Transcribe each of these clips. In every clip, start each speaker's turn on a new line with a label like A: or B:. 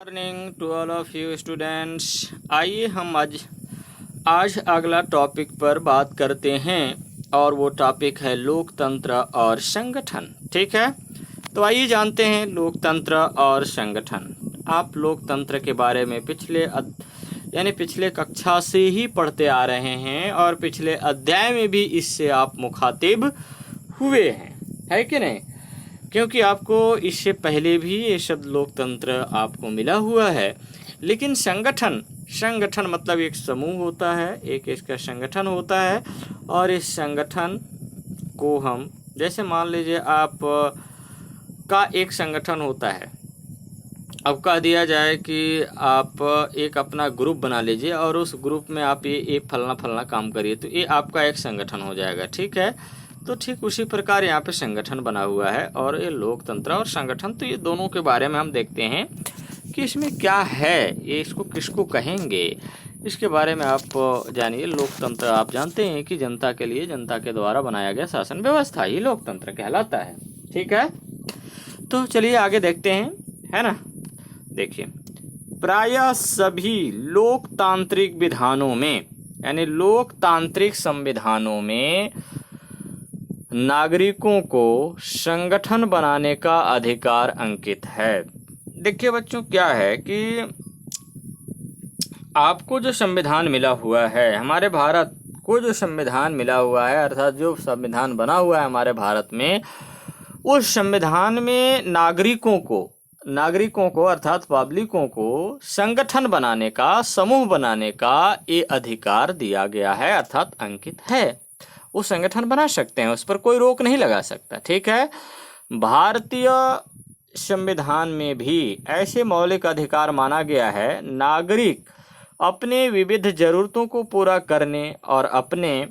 A: Morning to all of you students. आइए हम आज अगला टॉपिक पर बात करते हैं और वो टॉपिक है लोकतंत्र और संगठन। ठीक है, तो आइए जानते हैं लोकतंत्र और संगठन। आप लोकतंत्र के बारे में पिछले कक्षा से ही पढ़ते आ रहे हैं और पिछले अध्याय में भी इससे आप मुखातिब हुए हैं, है कि नहीं? क्योंकि आपको इससे पहले भी ये शब्द लोकतंत्र आपको मिला हुआ है। लेकिन संगठन मतलब एक समूह होता है, एक इसका संगठन होता है। और इस संगठन को हम जैसे मान लीजिए आप का एक संगठन होता है। अब कह दिया जाए कि आप एक अपना ग्रुप बना लीजिए और उस ग्रुप में आप ये फलना काम करिए, तो ये आपका एक संगठन हो जाएगा। ठीक है, तो ठीक उसी प्रकार यहाँ पे संगठन बना हुआ है। और ये लोकतंत्र और संगठन, तो ये दोनों के बारे में हम देखते हैं कि इसमें क्या है, ये इसको किसको कहेंगे, इसके बारे में आप जानिए। लोकतंत्र आप जानते हैं कि जनता के लिए, जनता के द्वारा बनाया गया शासन व्यवस्था ही लोकतंत्र कहलाता है। ठीक है, तो चलिए आगे देखते हैं, है ना। देखिए, प्रायः सभी लोकतांत्रिक विधानों में यानी लोकतांत्रिक संविधानों में नागरिकों को संगठन बनाने का अधिकार अंकित है। देखिए बच्चों, क्या है कि आपको जो संविधान मिला हुआ है, हमारे भारत को जो संविधान मिला हुआ है, अर्थात जो संविधान बना हुआ है हमारे भारत में, उस संविधान में नागरिकों को अर्थात पब्लिकों को संगठन बनाने का, समूह बनाने का ये अधिकार दिया गया है, अर्थात अंकित है। वो संगठन बना सकते हैं, उस पर कोई रोक नहीं लगा सकता। ठीक है, भारतीय संविधान में भी ऐसे मौलिक अधिकार माना गया है, नागरिक अपने विविध जरूरतों को पूरा करने और अपने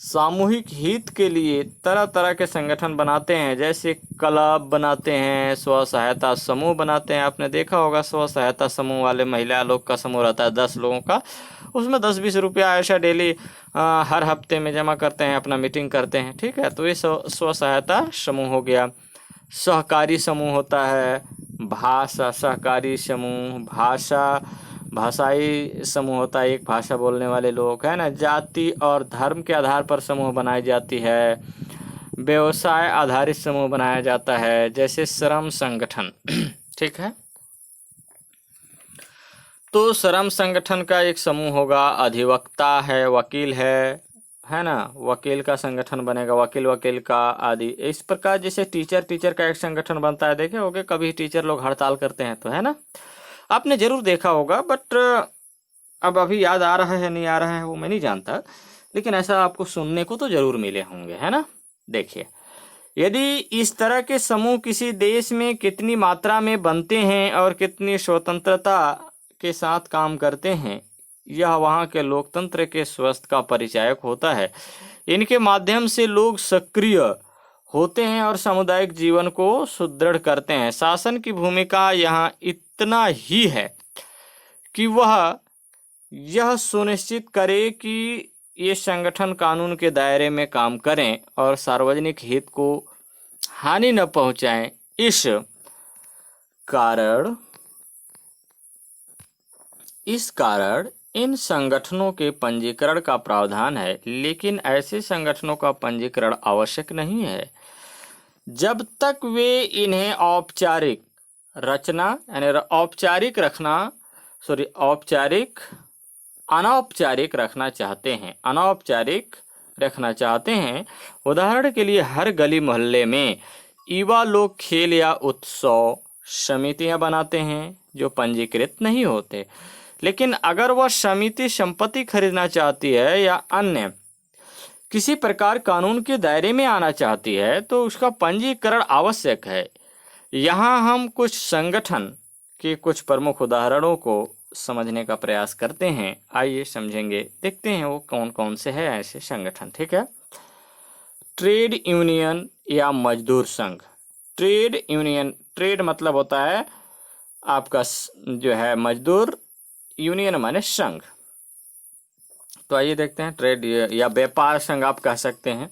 A: सामूहिक हित के लिए तरह तरह के संगठन बनाते हैं। जैसे क्लब बनाते हैं, स्व सहायता समूह बनाते हैं। आपने देखा होगा स्व सहायता समूह वाले महिला लोग का समूह रहता है 10 लोगों का, उसमें 10-20 रुपया ऐसा डेली हर हफ्ते में जमा करते हैं, अपना मीटिंग करते हैं। ठीक है, तो ये स्व सहायता समूह हो गया। सहकारी समूह होता है, भाषा सहकारी समूह, भाषाई समूह होता है, एक भाषा बोलने वाले लोग, है ना। जाति और धर्म के आधार पर समूह बनाई जाती है। व्यवसाय आधारित समूह बनाया जाता है, जैसे श्रम संगठन। ठीक है, तो श्रम संगठन का एक समूह होगा। अधिवक्ता है, वकील है ना, वकील का संगठन बनेगा, वकील का आदि। इस प्रकार जैसे टीचर का एक संगठन बनता है, देखे होगे कभी टीचर लोग हड़ताल करते हैं, तो है ना, आपने जरूर देखा होगा। बट अब अभी याद आ रहा है नहीं आ रहा है वो मैं नहीं जानता, लेकिन ऐसा आपको सुनने को तो जरूर मिले होंगे, है ना। देखिए, यदि इस तरह के समूह किसी देश में कितनी मात्रा में बनते हैं और कितनी स्वतंत्रता के साथ काम करते हैं, यह वहाँ के लोकतंत्र के स्वास्थ्य का परिचायक होता है। इनके माध्यम से लोग सक्रिय होते हैं और सामुदायिक जीवन को सुदृढ़ करते हैं। शासन की भूमिका यहाँ इतना ही है कि वह यह सुनिश्चित करे कि ये संगठन कानून के दायरे में काम करें और सार्वजनिक हित को हानि न पहुंचाएं। इस कारण इन संगठनों के पंजीकरण का प्रावधान है, लेकिन ऐसे संगठनों का पंजीकरण आवश्यक नहीं है जब तक वे इन्हें अनौपचारिक रखना चाहते हैं। उदाहरण के लिए, हर गली मोहल्ले में युवा लोग खेल या उत्सव समितियां बनाते हैं जो पंजीकृत नहीं होते। लेकिन अगर वह समिति संपत्ति खरीदना चाहती है या अन्य किसी प्रकार कानून के दायरे में आना चाहती है, तो उसका पंजीकरण आवश्यक है। यहाँ हम कुछ संगठन के कुछ प्रमुख उदाहरणों को समझने का प्रयास करते हैं। आइए समझेंगे, देखते हैं वो कौन कौन से हैं ऐसे संगठन। ठीक है, ट्रेड यूनियन या मजदूर संघ। ट्रेड मतलब होता है आपका जो है मजदूर, यूनियन माने संघ। तो आइए देखते हैं, ट्रेड या व्यापार संघ आप कह सकते हैं।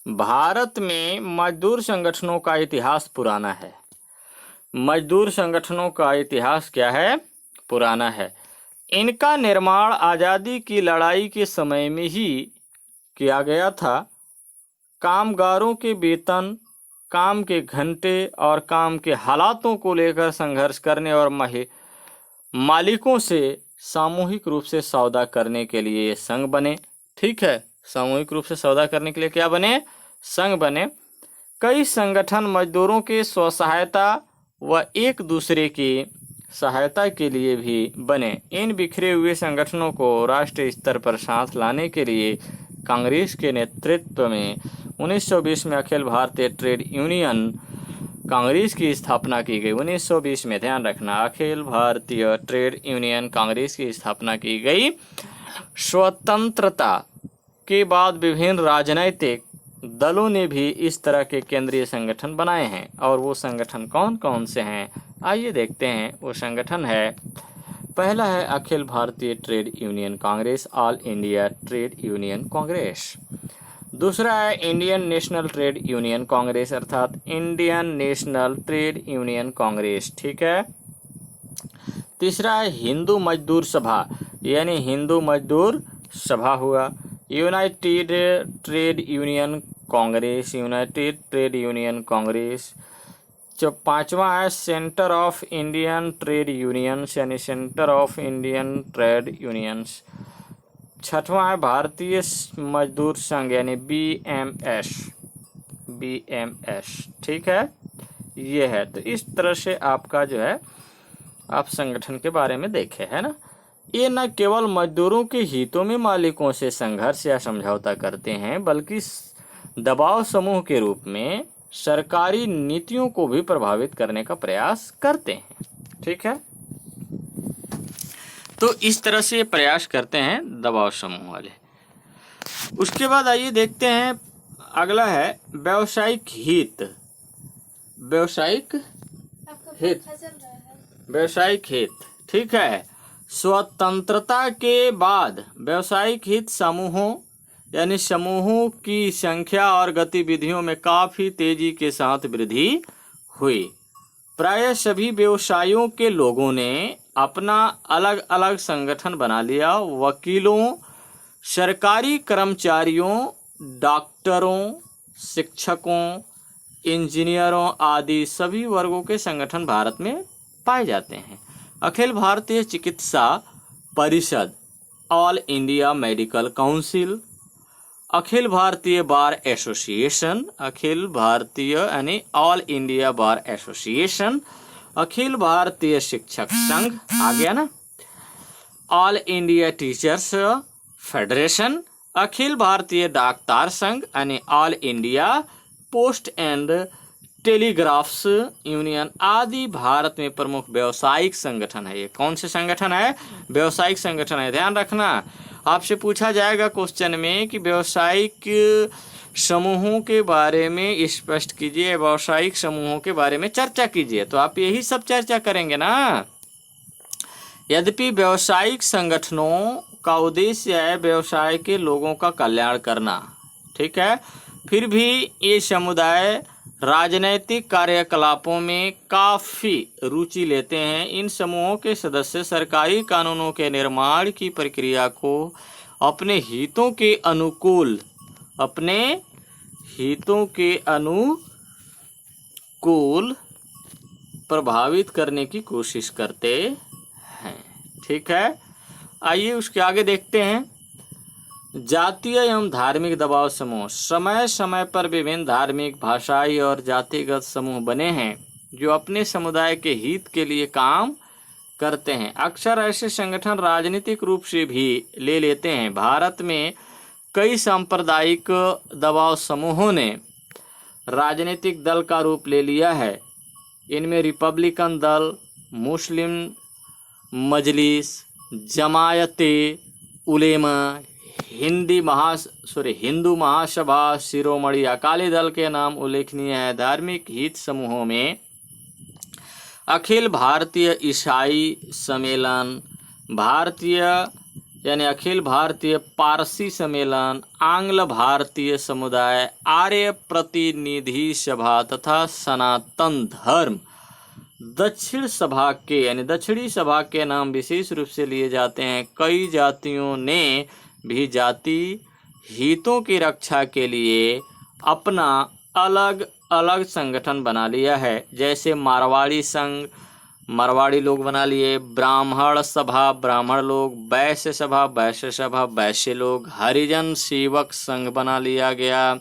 A: भारत में मजदूर संगठनों का इतिहास पुराना है। मजदूर संगठनों का इतिहास क्या है? पुराना है। इनका निर्माण आज़ादी की लड़ाई के समय में ही किया गया था। कामगारों के वेतन, काम के घंटे और काम के हालातों को लेकर संघर्ष करने और मालिकों से सामूहिक रूप से सौदा करने के लिए ये संघ बने। ठीक है, सामूहिक रूप से सौदा करने के लिए क्या बने? संघ बने। कई संगठन मजदूरों के स्वसहायता व एक दूसरे की सहायता के लिए भी बने। इन बिखरे हुए संगठनों को राष्ट्रीय स्तर पर साथ लाने के लिए कांग्रेस के नेतृत्व में 1920 में अखिल भारतीय ट्रेड यूनियन कांग्रेस की स्थापना की गई। 1920 में, ध्यान रखना, अखिल भारतीय ट्रेड यूनियन कांग्रेस की स्थापना की गई। स्वतंत्रता के बाद विभिन्न राजनीतिक दलों ने भी इस तरह के केंद्रीय संगठन बनाए हैं। और वो संगठन कौन कौन से हैं, आइए देखते हैं। वो संगठन है, पहला है अखिल भारतीय trade union Congress, all India trade union Congress. दूसरा है Indian national trade union Congress, अर्थात Indian national trade union Congress. ठीक है। तीसरा है हिंदू मजदूर सभा, यानी हिंदू मजदूर सभा हुआ। United trade union Congress, united trade union Congress. जो पांचवा है centre of Indian trade unions, यानी centre of Indian trade unions. छठवां है भारतीय मजदूर संघ, यानी BMS, BMS। ठीक है, ये है। तो इस तरह से आपका जो है, आप संगठन के बारे में देखे है ना। ये न केवल मजदूरों के हितों में मालिकों से संघर्ष या समझौता करते हैं, बल्कि दबाव समूह के रूप में सरकारी नीतियों को भी प्रभावित करने का प्रयास करते हैं। ठीक है, तो इस तरह से प्रयास करते हैं दबाव समूह वाले। उसके बाद आइए देखते हैं, अगला है व्यावसायिक हित। व्यावसायिक हित, व्यावसायिक हित। ठीक है, स्वतंत्रता के बाद व्यावसायिक हित समूहों, यानी समूहों की संख्या और गतिविधियों में काफी तेजी के साथ वृद्धि हुई। प्रायः सभी व्यवसायों के लोगों ने अपना अलग अलग संगठन बना लिया। वकीलों, सरकारी कर्मचारियों, डॉक्टरों, शिक्षकों, इंजीनियरों आदि सभी वर्गों के संगठन भारत में पाए जाते हैं। अखिल भारतीय चिकित्सा परिषद, all India medical council, Akhil Bharatiya bar association, Akhil Bharatiya यानी all India bar association, Akhil Bharatiya शिक्षक संघ आ गया ना, all India teachers federation, Akhil Bharatiya डाकतार संघ यानी all India post and telegraphs union आदि भारत में प्रमुख व्यावसायिक संगठन है। ये कौन से संगठन है? व्यावसायिक संगठन है। ध्यान रखना, आपसे पूछा जाएगा क्वेश्चन में कि व्यावसायिक समूहों के बारे में स्पष्ट कीजिए, व्यावसायिक समूहों के बारे में चर्चा कीजिए, तो आप यही सब चर्चा करेंगे ना। यद्यपि व्यावसायिक संगठनों का उद्देश्य है व्यवसाय के लोगों का कल्याण करना, ठीक है, फिर भी ये समुदाय राजनैतिक कार्यकलापों में काफ़ी रुचि लेते हैं। इन समूहों के सदस्य सरकारी कानूनों के निर्माण की प्रक्रिया को अपने हितों के अनुकूल प्रभावित करने की कोशिश करते हैं। ठीक है, आइए उसके आगे देखते हैं। जातीय एवं धार्मिक दबाव समूह। समय समय पर विभिन्न धार्मिक, भाषाई और जातिगत समूह बने हैं जो अपने समुदाय के हित के लिए काम करते हैं। अक्सर ऐसे संगठन राजनीतिक रूप से भी ले लेते हैं। भारत में कई सांप्रदायिक दबाव समूहों ने राजनीतिक दल का रूप ले लिया है। इनमें रिपब्लिकन दल, मुस्लिम मजलिस, जमायते उलेमा, हिंदू महासभा, शिरोमणि अकाली दल के नाम उल्लेखनीय है। धार्मिक हित समूहों में अखिल भारतीय ईसाई सम्मेलन, अखिल भारतीय पारसी सम्मेलन, आंग्ल भारतीय समुदाय, आर्य प्रतिनिधि सभा तथा सनातन धर्म दक्षिण सभा के यानी दक्षिणी सभा के नाम विशेष रूप से लिए जाते हैं। कई जातियों ने भी जाति हितों की रक्षा के लिए अपना अलग अलग संगठन बना लिया है। जैसे मारवाड़ी संघ, मारवाड़ी लोग बना लिए। ब्राह्मण सभा, ब्राह्मण लोग। वैश्य सभा, वैश्य सभा, वैश्य लोग। हरिजन सेवक संघ बना लिया गया।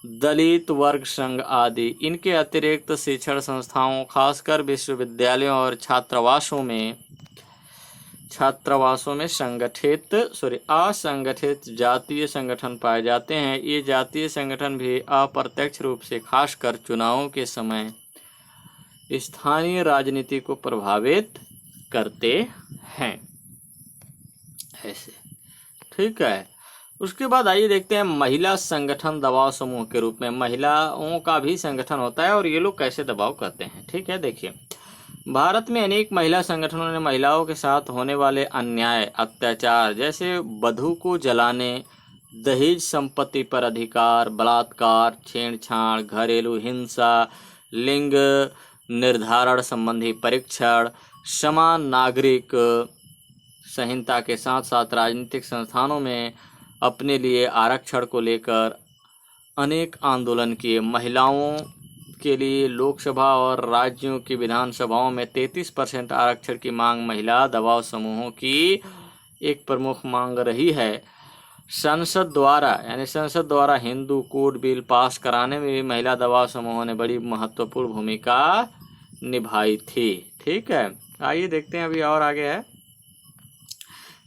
A: दलित वर्ग संघ आदि। इनके अतिरिक्त शिक्षण संस्थाओं, खासकर विश्वविद्यालयों और छात्रावासों में असंगठित जातीय संगठन पाए जाते हैं। ये जातीय संगठन भी अप्रत्यक्ष रूप से खासकर चुनावों के समय स्थानीय राजनीति को प्रभावित करते हैं। ऐसे ठीक है। उसके बाद आइए देखते हैं महिला संगठन दबाव समूह के रूप में। महिलाओं का भी संगठन होता है और ये लोग कैसे दबाव करते हैं। ठीक है, देखिए भारत में अनेक महिला संगठनों ने महिलाओं के साथ होने वाले अन्याय, अत्याचार जैसे वधू को जलाने, दहेज संपत्ति पर अधिकार, बलात्कार, छेड़छाड़, घरेलू हिंसा, लिंग निर्धारण संबंधी परीक्षण, समान नागरिक संहिता के साथ साथ राजनीतिक संस्थानों में अपने लिए आरक्षण को लेकर अनेक आंदोलन किए। महिलाओं के लिए लोकसभा और राज्यों की विधानसभाओं में 33% आरक्षण की मांग महिला दबाव समूहों की एक प्रमुख मांग रही है। संसद द्वारा हिंदू कोड बिल पास कराने में भी महिला दबाव समूहों ने बड़ी महत्वपूर्ण भूमिका निभाई थी। ठीक है, आइए देखते हैं अभी और आगे है।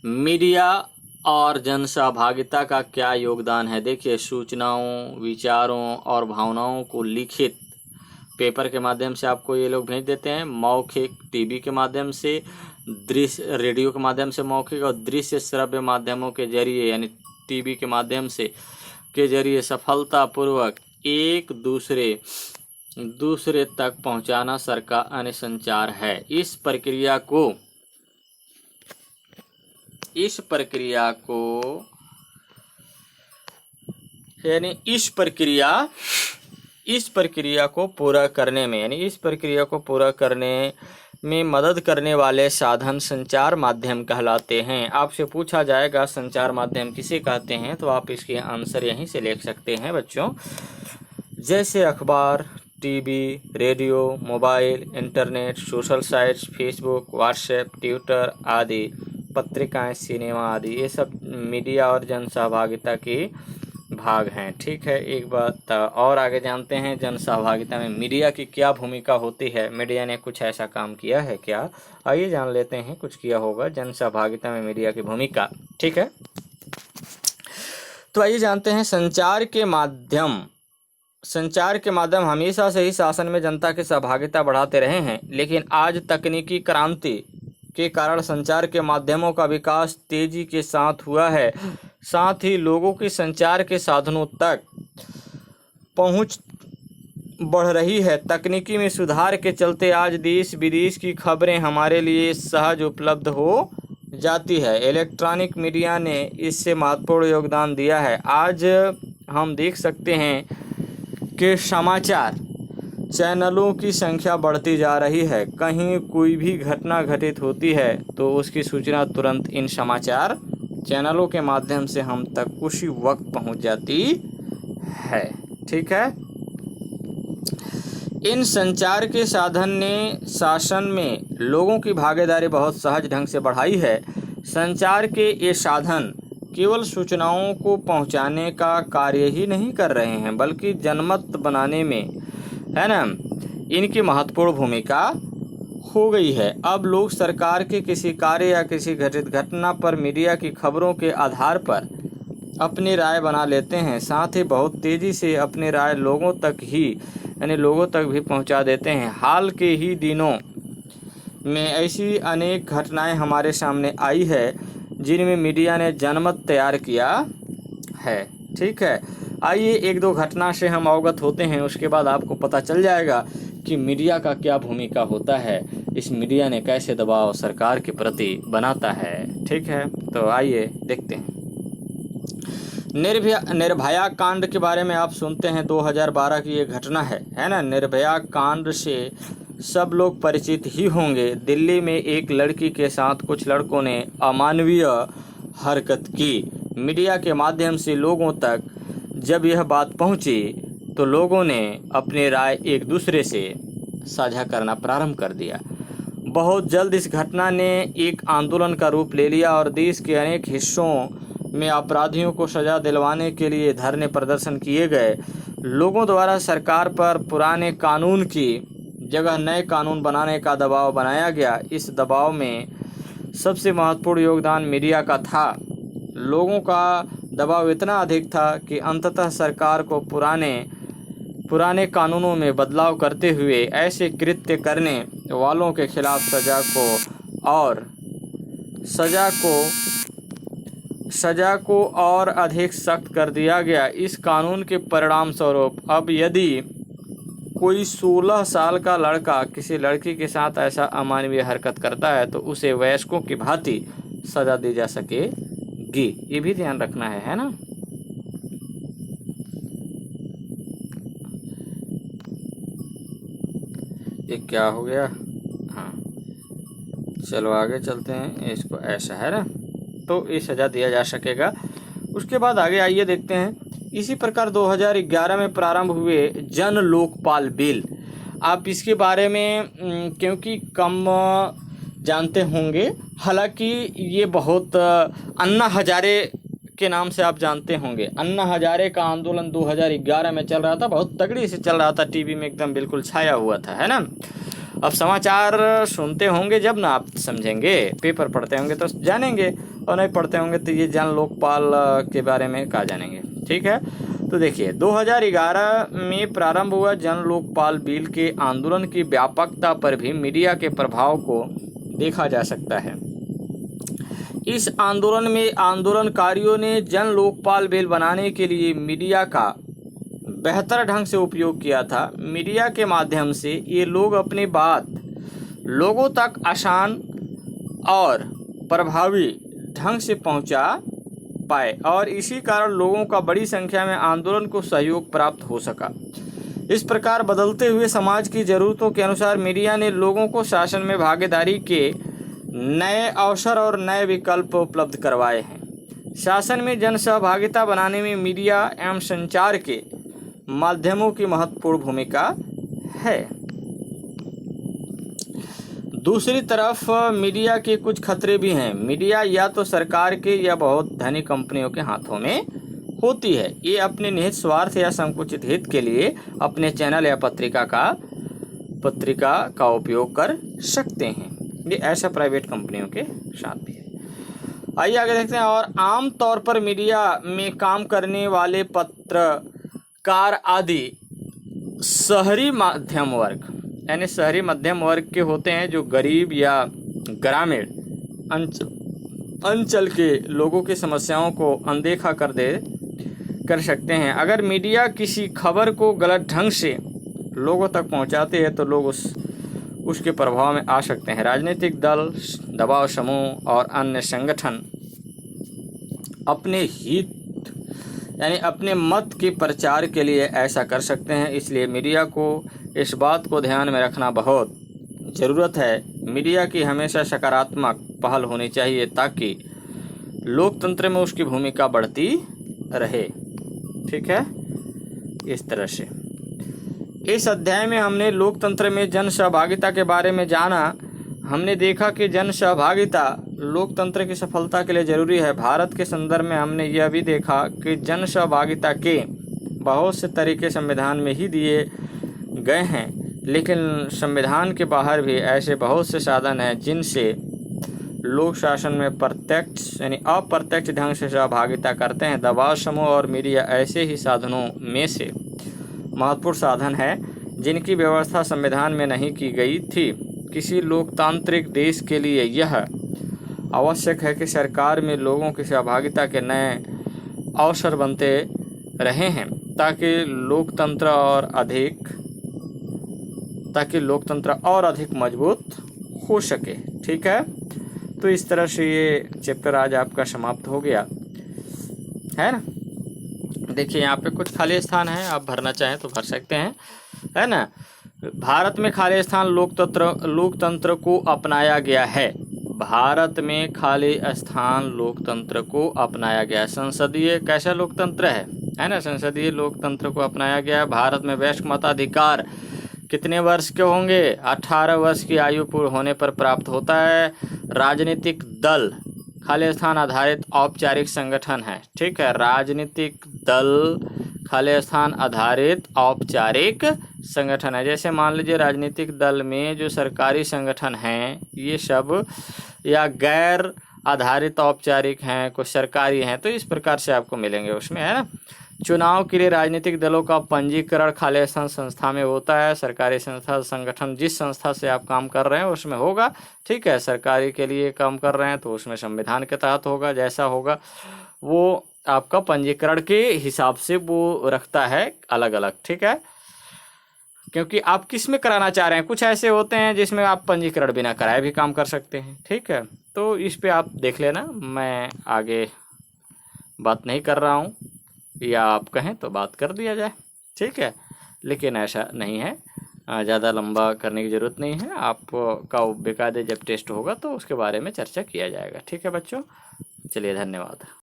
A: मीडिया और जन सहभागिता का क्या योगदान है। देखिए सूचनाओं, विचारों और भावनाओं को लिखित पेपर के माध्यम से आपको ये लोग भेज देते हैं। मौखिक टीवी के माध्यम से, दृश्य रेडियो के माध्यम से मौखिक, और दृश्य श्रव्य माध्यमों के जरिए यानी टीवी के माध्यम से के जरिए सफलतापूर्वक एक दूसरे तक पहुंचाना सरकार संचार है। इस प्रक्रिया को पूरा करने में मदद करने वाले साधन संचार माध्यम कहलाते हैं। आपसे पूछा जाएगा संचार माध्यम किसे कहते हैं, तो आप इसके आंसर यहीं से लिख सकते हैं बच्चों। जैसे अखबार, TV, radio, mobile, internet, social sites, Facebook, WhatsApp, Twitter आदि, पत्रिकाएं, सिनेमा आदि, ये सब मीडिया और जन सहभागिता के भाग हैं। ठीक है, एक बात और आगे जानते हैं जन सहभागिता में मीडिया की क्या भूमिका होती है। मीडिया ने कुछ ऐसा काम किया है क्या, आइए जान लेते हैं। कुछ किया होगा जन सहभागिता में मीडिया की भूमिका। ठीक है, तो आइए जानते हैं। संचार के माध्यम हमेशा से ही शासन में जनता की सहभागिता बढ़ाते रहे हैं, लेकिन आज तकनीकी क्रांति के कारण संचार के माध्यमों का विकास तेजी के साथ हुआ है। साथ ही लोगों की संचार के साधनों तक पहुंच बढ़ रही है। तकनीकी में सुधार के चलते आज देश विदेश की खबरें हमारे लिए सहज उपलब्ध हो जाती है। इलेक्ट्रॉनिक मीडिया ने इससे महत्वपूर्ण योगदान दिया है। आज हम देख सकते हैं कि समाचार चैनलों की संख्या बढ़ती जा रही है। कहीं कोई भी घटना घटित होती है तो उसकी सूचना तुरंत इन समाचार चैनलों के माध्यम से हम तक उसी वक्त पहुंच जाती है। ठीक है, इन संचार के साधन ने शासन में लोगों की भागीदारी बहुत सहज ढंग से बढ़ाई है। संचार के ये साधन केवल सूचनाओं को पहुंचाने का कार्य ही नहीं कर रहे हैं, बल्कि जनमत बनाने में, है ना, इनकी महत्वपूर्ण भूमिका हो गई है। अब लोग सरकार के किसी कार्य या किसी घटित घटना पर मीडिया की खबरों के आधार पर अपनी राय बना लेते हैं। साथ ही बहुत तेज़ी से अपनी राय लोगों तक भी पहुंचा देते हैं। हाल के ही दिनों में ऐसी अनेक घटनाएं हमारे सामने आई है जिनमें मीडिया ने जनमत तैयार किया है। ठीक है, आइए एक दो घटना से हम अवगत होते हैं, उसके बाद आपको पता चल जाएगा कि मीडिया का क्या भूमिका होता है, इस मीडिया ने कैसे दबाव सरकार के प्रति बनाता है। ठीक है, तो आइए देखते हैं। निर्भया कांड के बारे में आप सुनते हैं, 2012 की ये घटना है ना। निर्भया कांड से सब लोग परिचित ही होंगे। दिल्ली में एक लड़की के साथ कुछ लड़कों ने अमानवीय हरकत की। मीडिया के माध्यम से लोगों तक जब यह बात पहुंची तो लोगों ने अपनी राय एक दूसरे से साझा करना प्रारंभ कर दिया। बहुत जल्द इस घटना ने एक आंदोलन का रूप ले लिया और देश के अनेक हिस्सों में अपराधियों को सजा दिलवाने के लिए धरने प्रदर्शन किए गए। लोगों द्वारा सरकार पर पुराने कानून की जगह नए कानून बनाने का दबाव बनाया गया। इस दबाव में सबसे महत्वपूर्ण योगदान मीडिया का था। लोगों का दबाव इतना अधिक था कि अंततः सरकार को पुराने कानूनों में बदलाव करते हुए ऐसे कृत्य करने वालों के खिलाफ सजा को और अधिक सख्त कर दिया गया। इस कानून के परिणाम स्वरूप अब यदि कोई 16 साल का लड़का किसी लड़की के साथ ऐसा अमानवीय हरकत करता है तो उसे वयस्कों की भांति सजा दी जा सकेगी। ये भी ध्यान रखना है ना। ये क्या हो गया? हाँ, चलो आगे चलते हैं। इसको ऐसा है ना, तो ये सज़ा दिया जा सकेगा। उसके बाद आगे आइए देखते हैं। इसी प्रकार 2011 में प्रारंभ हुए जन लोकपाल बिल। आप इसके बारे में क्योंकि कम जानते होंगे, हालांकि ये बहुत अन्ना हजारे के नाम से आप जानते होंगे। अन्ना हजारे का आंदोलन 2011 में चल रहा था, बहुत तगड़ी से चल रहा था, टीवी में एकदम बिल्कुल छाया हुआ था, है ना। अब समाचार सुनते होंगे जब ना आप समझेंगे, पेपर पढ़ते होंगे तो जानेंगे, और नहीं पढ़ते होंगे तो ये जन लोकपाल के बारे में क्या जानेंगे। ठीक है, तो देखिए 2011 में प्रारंभ हुआ जन लोकपाल बिल के आंदोलन की व्यापकता पर भी मीडिया के प्रभाव को देखा जा सकता है। इस आंदोलन में आंदोलनकारियों ने जन लोकपाल बिल बनाने के लिए मीडिया का बेहतर ढंग से उपयोग किया था। मीडिया के माध्यम से ये लोग अपनी बात लोगों तक आसान और प्रभावी ढंग से पहुंचा पाए और इसी कारण लोगों का बड़ी संख्या में आंदोलन को सहयोग प्राप्त हो सका। इस प्रकार बदलते हुए समाज की ज़रूरतों के अनुसार मीडिया ने लोगों को शासन में भागीदारी के नए अवसर और नए विकल्प उपलब्ध करवाए हैं। शासन में जन सहभागिता बनाने में मीडिया एवं संचार के माध्यमों की महत्वपूर्ण भूमिका है। दूसरी तरफ मीडिया के कुछ खतरे भी हैं। मीडिया या तो सरकार के या बहुत धनी कंपनियों के हाथों में होती है। ये अपने निहित स्वार्थ या संकुचित हित के लिए अपने चैनल या पत्रिका का उपयोग कर सकते हैं। ये ऐसा प्राइवेट कंपनियों के साथ भी है। आइए आगे देखते हैं। और आम तौर पर मीडिया में काम करने वाले पत्रकार आदि शहरी मध्यम वर्ग यानी शहरी मध्यम वर्ग के होते हैं, जो गरीब या ग्रामीण अंचल के लोगों की समस्याओं को अनदेखा कर सकते हैं। अगर मीडिया किसी खबर को गलत ढंग से लोगों तक पहुंचाते हैं तो लोग उसके प्रभाव में आ सकते हैं। राजनीतिक दल, दबाव समूह और अन्य संगठन अपने हित यानी अपने मत के प्रचार के लिए ऐसा कर सकते हैं। इसलिए मीडिया को इस बात को ध्यान में रखना बहुत ज़रूरत है। मीडिया की हमेशा सकारात्मक पहल होनी चाहिए ताकि लोकतंत्र में उसकी भूमिका बढ़ती रहे। ठीक है, इस तरह से इस अध्याय में हमने लोकतंत्र में जन सहभागिता के बारे में जाना। हमने देखा कि जन सहभागिता लोकतंत्र की सफलता के लिए जरूरी है। भारत के संदर्भ में हमने यह भी देखा कि जन सहभागिता के बहुत से तरीके संविधान में ही दिए गए हैं, लेकिन संविधान के बाहर भी ऐसे बहुत से साधन हैं जिनसे लोक शासन में प्रत्यक्ष यानी अप्रत्यक्ष ढंग से सहभागिता करते हैं। दबाव समूह और मीडिया ऐसे ही साधनों में से महत्वपूर्ण साधन है जिनकी व्यवस्था संविधान में नहीं की गई थी। किसी लोकतांत्रिक देश के लिए यह आवश्यक है कि सरकार में लोगों की सहभागिता के नए अवसर बनते रहे हैं ताकि लोकतंत्र और अधिक मजबूत हो सके। ठीक है, तो इस तरह से ये चैप्टर आज आपका समाप्त हो गया है ना। देखिए यहाँ पे कुछ खाली स्थान है, आप भरना चाहें तो भर सकते हैं, है ना। भारत में खाली स्थान लोकतंत्र को अपनाया गया है। भारत में खाली स्थान लोकतंत्र को अपनाया गया है। संसदीय कैसा लोकतंत्र है ना, संसदीय लोकतंत्र को अपनाया गया है। भारत में वयस्क मताधिकार कितने वर्ष के होंगे? 18 वर्ष की आयु पूर्ण होने पर प्राप्त होता है। राजनीतिक दल खाली स्थान आधारित औपचारिक संगठन है। ठीक है, राजनीतिक दल खाली स्थान आधारित औपचारिक संगठन है। जैसे मान लीजिए राजनीतिक दल में जो सरकारी संगठन हैं ये सब या गैर आधारित औपचारिक हैं, कुछ सरकारी हैं, तो इस प्रकार से आपको मिलेंगे उसमें, है ना। चुनाव के लिए राजनीतिक दलों का पंजीकरण खाली स्थान संस्था में होता है। सरकारी संस्था संगठन जिस संस्था से आप काम कर रहे हैं उसमें होगा। ठीक है, सरकारी के लिए काम कर रहे हैं तो उसमें संविधान के तहत होगा, जैसा होगा वो आपका पंजीकरण के हिसाब से वो रखता है अलग अलग। ठीक है, क्योंकि आप किस में कराना चाह रहे हैं, कुछ ऐसे होते हैं जिसमें आप पंजीकरण बिना कराए भी काम कर सकते हैं। ठीक है, तो इस पे आप देख लेना, मैं आगे बात नहीं कर रहा हूँ, या आप कहें तो बात कर दिया जाए। ठीक है, लेकिन ऐसा नहीं है, ज़्यादा लंबा करने की ज़रूरत नहीं है। आपका बेकायदे जब टेस्ट होगा तो उसके बारे में चर्चा किया जाएगा। ठीक है बच्चों, चलिए धन्यवाद।